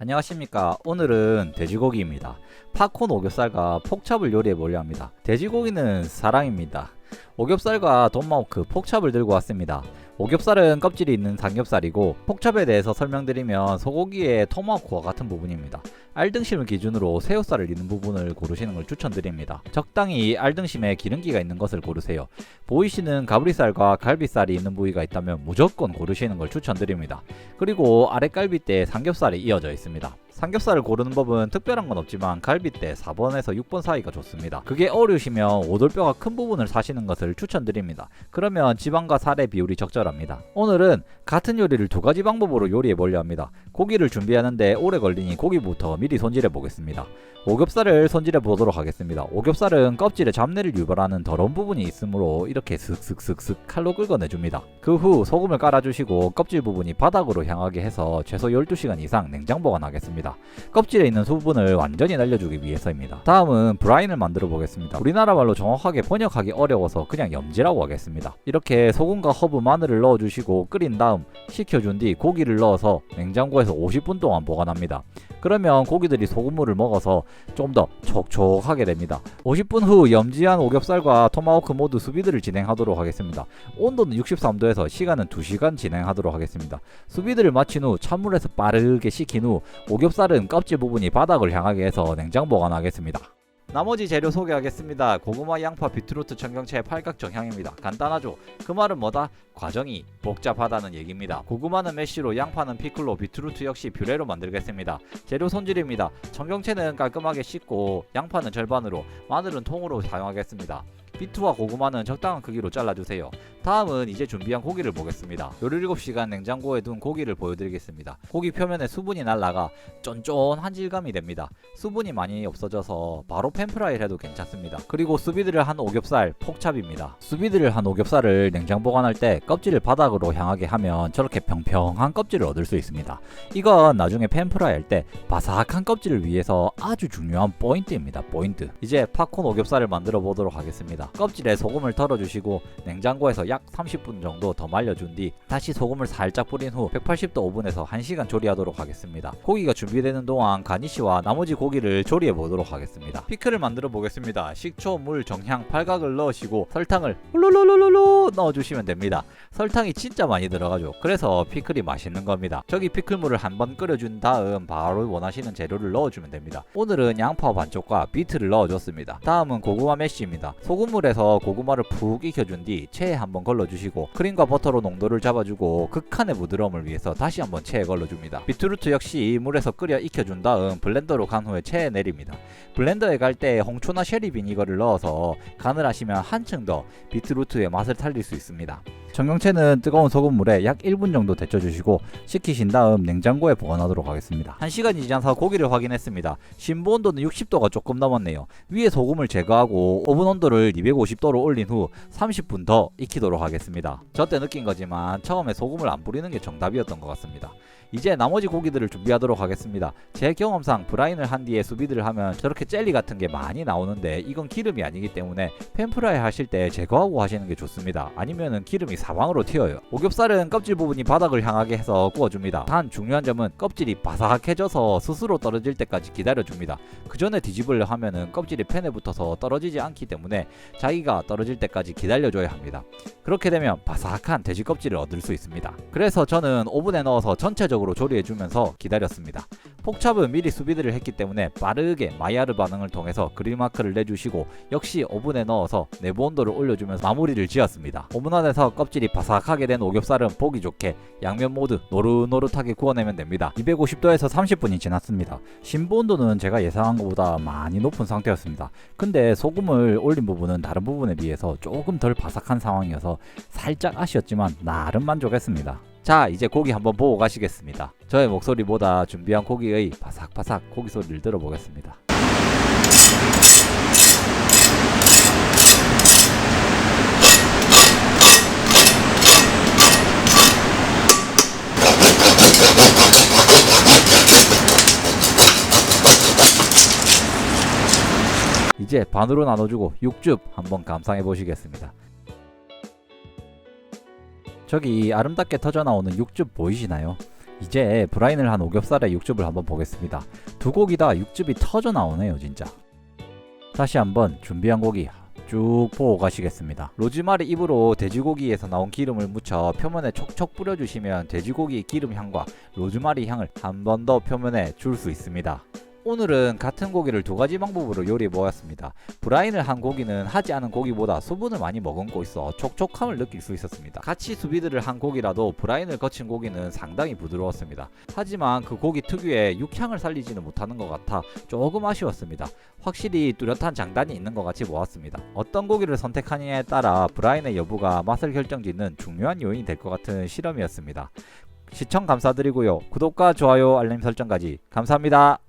안녕하십니까. 오늘은 돼지고기입니다. 팝콘 오겹살과 폭찹을 요리해 보려 합니다. 돼지고기는 사랑입니다. 오겹살과 돈마호크, 폭찹을 들고 왔습니다. 오겹살은 껍질이 있는 삼겹살이고, 폭찹에 대해서 설명드리면 소고기의 토마호크와 같은 부분입니다. 알등심을 기준으로 새우살을 있는 부분을 고르시는 걸 추천드립니다. 적당히 알등심에 기름기가 있는 것을 고르세요. 보이시는 가브리살과 갈비살이 있는 부위가 있다면 무조건 고르시는 걸 추천드립니다. 그리고 아랫갈비대에 삼겹살이 이어져 있습니다. 삼겹살을 고르는 법은 특별한 건 없지만 갈비대 4번에서 6번 사이가 좋습니다. 그게 어려우시면 오돌뼈가 큰 부분을 사시는 것을 추천드립니다. 그러면 지방과 살의 비율이 적절합니다. 오늘은 같은 요리를 두 가지 방법으로 요리해 보려 합니다. 고기를 준비하는데 오래 걸리니 고기부터 미리 손질해 보겠습니다. 오겹살을 손질해 보도록 하겠습니다. 오겹살은 껍질에 잡내를 유발하는 더러운 부분이 있으므로 이렇게 슥슥슥슥 칼로 긁어내줍니다. 그 후 소금을 깔아주시고 껍질 부분이 바닥으로 향하게 해서 최소 12시간 이상 냉장 보관하겠습니다. 껍질에 있는 수분을 완전히 날려주기 위해서입니다. 다음은 브라인을 만들어 보겠습니다. 우리나라 말로 정확하게 번역하기 어려워서 그냥 염지라고 하겠습니다. 이렇게 소금과 허브, 마늘을 넣어주시고 끓인 다음 식혀준 뒤 고기를 넣어서 냉장고에서 50분 동안 보관합니다. 그러면 고기들이 소금물을 먹어서 좀 더 촉촉하게 됩니다. 50분 후 염지한 오겹살과 토마호크 모두 수비드를 진행하도록 하겠습니다. 온도는 63도에서 시간은 2시간 진행하도록 하겠습니다. 수비드를 마친 후 찬물에서 빠르게 식힌 후 오겹살은 껍질 부분이 바닥을 향하게 해서 냉장 보관하겠습니다. 나머지 재료 소개하겠습니다. 고구마, 양파, 비트루트, 청경채, 팔각 정향입니다. 간단하죠? 그 말은 뭐다? 과정이 복잡하다는 얘기입니다. 고구마는 메쉬로, 양파는 피클로, 비트루트 역시 퓨레로 만들겠습니다. 재료 손질입니다. 청경채는 깔끔하게 씻고 양파는 절반으로, 마늘은 통으로 사용하겠습니다. 비트와 고구마는 적당한 크기로 잘라주세요. 다음은 이제 준비한 고기를 보겠습니다. 17시간 냉장고에 둔 고기를 보여드리겠습니다. 고기 표면에 수분이 날아가 쫀쫀한 질감이 됩니다. 수분이 많이 없어져서 바로 팬프라이를 해도 괜찮습니다. 그리고 수비드를 한 오겹살, 폭찹입니다. 수비드를 한 오겹살을 냉장 보관할 때 껍질을 바닥으로 향하게 하면 저렇게 평평한 껍질을 얻을 수 있습니다. 이건 나중에 팬프라이 할 때 바삭한 껍질을 위해서 아주 중요한 포인트입니다. 포인트. 이제 팝콘 오겹살을 만들어 보도록 하겠습니다. 껍질에 소금을 덜어주시고 냉장고에서 약 30분 정도 더 말려준 뒤 다시 소금을 살짝 뿌린 후 180도 오븐에서 1시간 조리하도록 하겠습니다. 고기가 준비되는 동안 가니쉬와 나머지 고기를 조리해 보도록 하겠습니다. 피클을 만들어 보겠습니다. 식초, 물, 정향, 팔각을 넣으시고 설탕을 훌룰룰룰룰 넣어주시면 됩니다. 설탕이 진짜 많이 들어가죠. 그래서 피클이 맛있는 겁니다. 저기 피클물을 한번 끓여준 다음 바로 원하시는 재료를 넣어주면 됩니다. 오늘은 양파 반쪽과 비트를 넣어줬습니다. 다음은 고구마 메쉬입니다. 소금물에서 고구마를 푹 익혀준 뒤 체에 한번 걸러주시고 크림과 버터로 농도를 잡아주고 극한의 부드러움을 위해서 다시 한번 체에 걸러줍니다. 비트루트 역시 물에서 끓여 익혀준 다음 블렌더로 간 후에 체에 내립니다. 블렌더에 갈 때 홍초나 쉐리 비니거를 넣어서 간을 하시면 한층 더 비트루트의 맛을 살릴 수 있습니다. 청경채는 뜨거운 소금물에 약 1분 정도 데쳐주시고 식히신 다음 냉장고에 보관하도록 하겠습니다. 1시간이 지나서 고기를 확인했습니다. 신부 온도는 60도가 조금 넘었네요. 위에 소금을 제거하고 오븐 온도를 250도로 올린 후 30분 더 익히도록 하겠습니다. 저 때 느낀 거지만 처음에 소금을 안 뿌리는 게 정답이었던 것 같습니다. 이제 나머지 고기들을 준비하도록 하겠습니다. 제 경험상 브라인을 한 뒤에 수비드를 하면 저렇게 젤리 같은 게 많이 나오는데 이건 기름이 아니기 때문에 팬프라이 하실 때 제거하고 하시는 게 좋습니다. 아니면은 기름이 사방으로 튀어요. 오겹살은 껍질 부분이 바닥을 향하게 해서 구워줍니다. 단 중요한 점은 껍질이 바삭해져서 스스로 떨어질 때까지 기다려줍니다. 그 전에 뒤집으려 하면은 껍질이 팬에 붙어서 떨어지지 않기 때문에 자기가 떨어질 때까지 기다려줘야 합니다. 그렇게 되면 바삭한 돼지 껍질을 얻을 수 있습니다. 그래서 저는 오븐에 넣어서 전체적으로 조리해주면서 기다렸습니다. 폭찹은 미리 수비드를 했기 때문에 빠르게 마이야르 반응을 통해서 그릴 마크를 내주시고 역시 오븐에 넣어서 내부 온도를 올려주면서 마무리를 지었습니다. 오븐 안에서 껍질이 바삭하게 된 오겹살은 보기 좋게 양면 모두 노릇노릇하게 구워내면 됩니다. 250도에서 30분이 지났습니다. 신부 온도는 제가 예상한 것보다 많이 높은 상태였습니다. 근데 소금을 올린 부분은 다른 부분에 비해서 조금 덜 바삭한 상황이어서 살짝 아쉬웠지만 나름 만족했습니다. 자, 이제 고기 한번 보고 가시겠습니다. 저의 목소리보다 준비한 고기의 바삭바삭 고기 소리를 들어보겠습니다. 이제 반으로 나눠주고 육즙 한번 감상해 보시겠습니다. 저기 아름답게 터져 나오는 육즙 보이시나요? 이제 브라인을 한 오겹살의 육즙을 한번 보겠습니다. 두 고기 다 육즙이 터져 나오네요 진짜. 다시 한번 준비한 고기 쭉 보고 가시겠습니다. 로즈마리 잎으로 돼지고기에서 나온 기름을 묻혀 표면에 촉촉 뿌려주시면 돼지고기 기름 향과 로즈마리 향을 한 번 더 표면에 줄 수 있습니다. 오늘은 같은 고기를 두 가지 방법으로 요리해 보았습니다. 브라인을 한 고기는 하지 않은 고기보다 수분을 많이 머금고 있어 촉촉함을 느낄 수 있었습니다. 같이 수비드를 한 고기라도 브라인을 거친 고기는 상당히 부드러웠습니다. 하지만 그 고기 특유의 육향을 살리지는 못하는 것 같아 조금 아쉬웠습니다. 확실히 뚜렷한 장단이 있는 것 같이 보았습니다. 어떤 고기를 선택하느냐에 따라 브라인의 여부가 맛을 결정짓는 중요한 요인이 될 것 같은 실험이었습니다. 시청 감사드리고요. 구독과 좋아요 알림 설정까지 감사합니다.